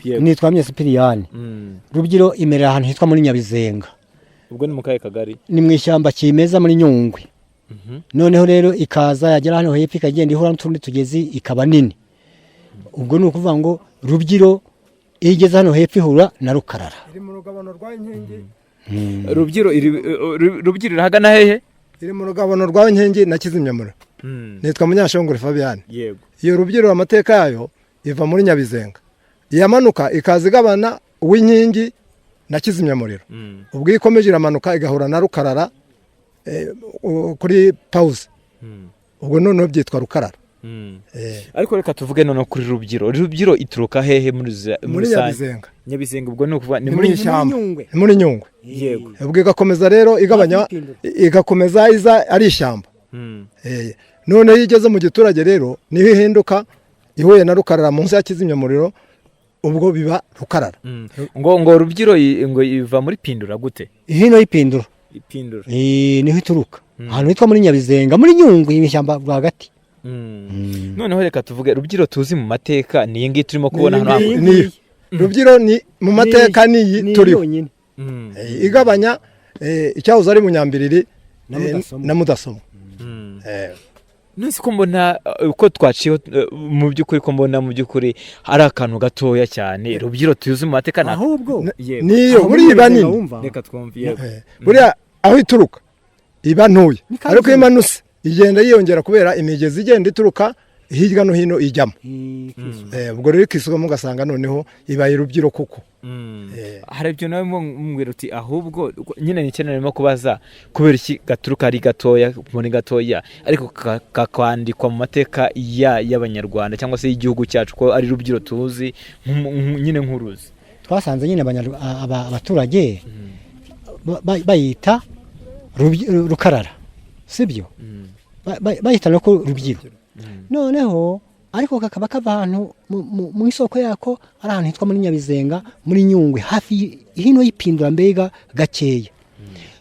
nitwa Myesipiriyani. Rubyiro imerera ahantu hitwa muri Nyabizenga. Ubwo ni mu kahe kagari? Ni mu ishyamba kimeza muri Nyungwe. Noneho rero ikaza yagera hano hepfo ikagenda ihura n'utundi tugezi ikaba nini. Ubwo ni ukuvuga ngo Rubyiro igeze hano hepfo ihura na Rukarara. Iri mu rugabano rwa Inkingi. Rubyiro irahagana hehe? Iri mu rugabano rwa Inkingi na Kizimyamura. Nitwa Munyashongore Fabian. Yego. Iyo Rubyiro amateka yayo iva muri Nyabizenga. Yamanuka ikaza igabana uw'Inkingi na Kizimyamuriro. Ubwo ikomeje iramanuka igahura na Rukarara kuri pause. Ubwo noneho byitwa Rukarara. Ariko reka tuvuge none kuri Rubyiro. Rubyiro ituruka hehe muri Nyabizenga? Nyabizenga ubwo ni ukuvuga ni muri ishyamba. Muri Nyungwe. Yego. Ubwo igakomeza rero igabanya igakomeza iza ari ishyamba. None yigeze mu giturage rero niho ihinduka ihuye na Rukarara munsi ya Kizimyamuriro. Ubwo biba Rukarara. Ngo Rubyiro ngo iva muri Pindura gute? Hino y'Ipindura. Ipindura. Niho ituruka. Ahantu hitwa muri Nyabizenga muri Nyungwe y'ishyamba rwagati. Noneho reka tuvuge Rubyiro tuzi mu mateka ni ngi turimo kubona hano. Rubyiro ni mu mateka ni turiho. Igabanya icyahoze ari Munyambiriri na Mudasomwa. Nese ko mbona uko twaciye mu byukuri ko mbona mu byukuri ari akantu gatoya cyane. Rubyiro tuzi mu mateka na ahubwo niyo muri ibanini. Reka twumviye. Buriya aho ituruka iba ntuye ariko imanuse igenda yiyongera kubera imigezi igenda ituruka hirya no hino ijyamo. Ubwo rero kisugamo gasanga noneho ibaye Rubyiro kuko. Hari ibyo nawe mwumwira uti ahubwo nyine nikenera kubaza kubera iki gaturuka ari gatoya muri gatoya ariko kakwandikwa mu mateka y'Abanyarwanda cyangwa se y'igihugu cyacu ko ari Rubyiro tuzi nyine nkuruzi. Twasanze nyine abaturage bayita Rukarara sibyo bayita no ko Rubyiro. Noneho ariko kakaba kava ahantu mu isoko yako ari ahantu hitwa muri Nyabizenga muri Nyungwe hafi hino y'Ipindura mbega gakeya.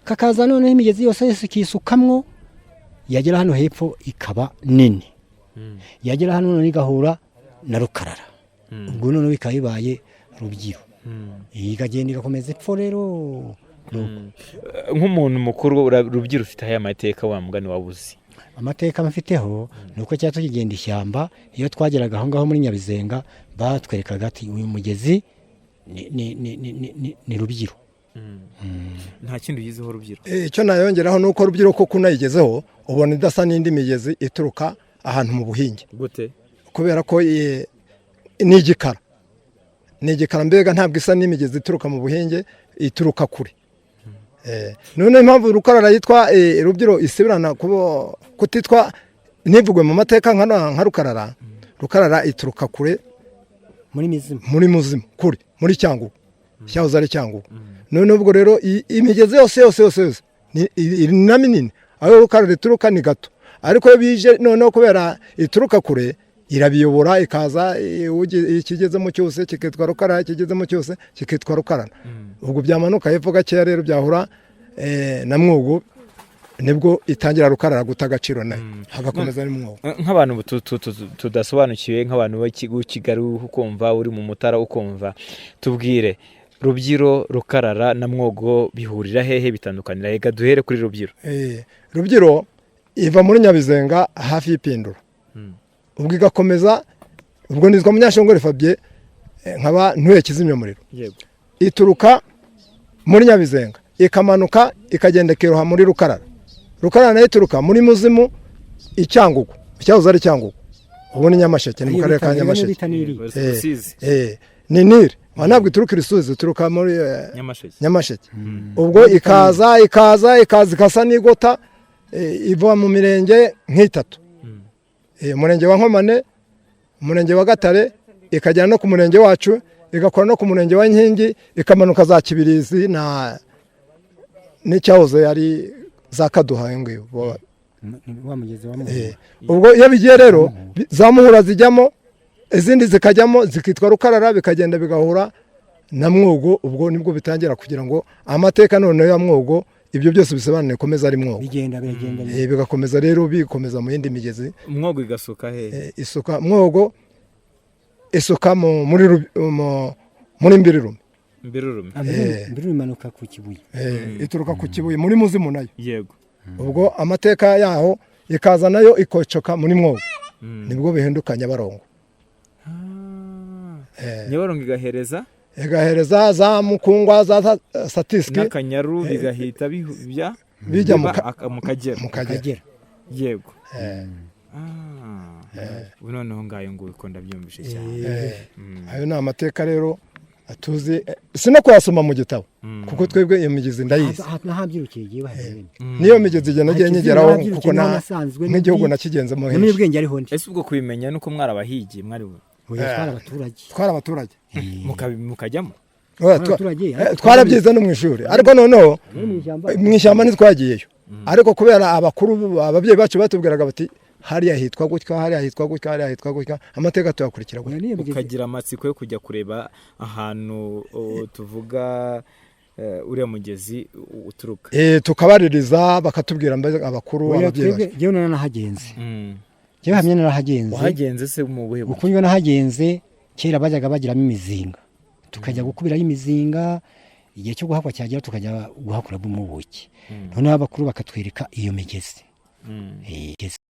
Kakaza noneho imigezi yose ikisukamwo yagera hano hepfo ikaba nini. Yagera hano none igahura na Rukarara. Ubwo none bikayibaye Rubyiro. Igagenda igakomeza epfo rero. Nk'umuntu mukuru Rubyiro ufite aya mateka wa mugani wabuzi. Amateka mfiteho nuko cyatu kigenda ishyamba iyo twageraga aho ngaho muri Nyabizenga batwerekaga ati uyu mugezi ni Rubyiro. Nta kintu yizeho Rubyiro. Icyo nayongeraho nuko Rubyiro ko kunayigezeho ubona idasa n'indi migezi ituruka ahantu mu buhinge. Gute? Kubera ko ni igikara. Ni igikara mbega ntabwo isa n'imigezi ituruka mu buhinge ituruka kure. None impamvu Rukarara yitwa Rubyiro isibirana kutitwa nivugwe mu mateka nka Rukarara. Rukarara ituruka kure muri Muzima kure muri Cyangugu cyahoze ari Cyangugu. None ubwo rero imigezi yose ni na minini aho Rukarara ituruka ni gato ariko iyo bije noneho kubera ituruka kure irabiyobora ikaza ikigezemo cyose kikitwa Rukarara ikigezemo cyose kikitwa Rukarara. Ubwo byamanuka hepfo gakeya rero byahura na Mwogo nibwo itangira Rukarara guta agaciro nayo hagakomeza ari Mwogo. Nk'abantu tudasobanukiwe nk'abantu b'ikigo Kigali ukumva uri mu Mutara ukumva tubwire Rubyiro Rukarara na Mwogo bihurira hehe bitandukanira hega duhere kuri Rubyiro. Rubyiro iva muri Nyabizenga hafi y'Ipindura. Ubwo igakomeza ubwo nizwa Munyashongore Fabien nkaba ntuye Kizimyamuriro. Yego. Ituruka muri Nyabizenga ikamanuka ikagenda kiroha muri Rukarara. Rukarara nayo ituruka muri Muzimu Icyangugu cyahoze ari Cyangugu. Ubu ni Nyamasheke ni mu karere ka Nyamasheke. Ni Nile ntabwo ituruka Rusizi ituruka muri Nyamasheke. Ubwo ikaza ikasa n'igota iva mu mirenge nk'itatu. Umurenge wa Nkomane, umurenge wa Gatare, ikajyana no ku murenge wacu, igakora no ku murenge wa Nkingi, ikamanuka za Kibirizi n'icyahoze ari za Kaduha ngiyo. Ubwo iyo bigiye rero za Muhura zijyamo izindi zikajyamo zikitwa Rukarara bikagenda bigahura na Mwogo. Ubwo nibwo bitangira kugira ngo amateka noneho ya Mwogo ibyo byose bisobanuye komeza ari Mwogo bigenda bigakomeza rero bikomeza mu yindi migezi. Mwogo igasuka he? Isuka Mwogo isuka muri muri Mbirurume. Mbirurume. Mbere imanuka ku Kibuye. Ituruka ku Kibuye muri Muzimu nayo. Yego. Ubwo amateka yaho ikaza nayo ikocoka muri Mwogo. Nibwo bihinduka Nyabarongo. Nyabarongo igahereza za Mukungwa za Statistics n'Akanyaru bigahita bijya mu Kagera. Yego. Noneho ngayo ngo ukunda byumvishe cyane. Ayo ni amateka rero atuzi sino kuyasoma mu gitabo kuko twebwe iyo migezi ndayizi. Nahabyirukiye giye baheze. Niyo migezi igenda nyegeraho kuko nk'igihugu nakigenze mu henshi. N'ubwenge ariho ndi. Ese ubwo kubimenya nuko mwarabahigiye mwari twara abaturage mukajyamo twarabyize no mu ishuri ariko noneho mu ishyamba ntitwagiyeyo ariko kubera ababyeyi bacu batubwiraga bati hariya hitwa gutya hariya hitwa gutya hariya hitwa gutya amateka tuyakurikira gutya ukagira amatsiko yo kujya kureba ahantu tuvuga uriya mugezi uturuka tukabaririza bakatubwira abakuru ababyeyi bacu nanahagenze jewe hamye narahagenze wahagenze se mu buhe uko niyo nahagenze kera bajyaga bagiramo imizinga tukajya gukubiraho imizinga igihe cyo guhakwa cyagera tukajya guhakura mu buki noneho abakuru bakatwereka iyo migezi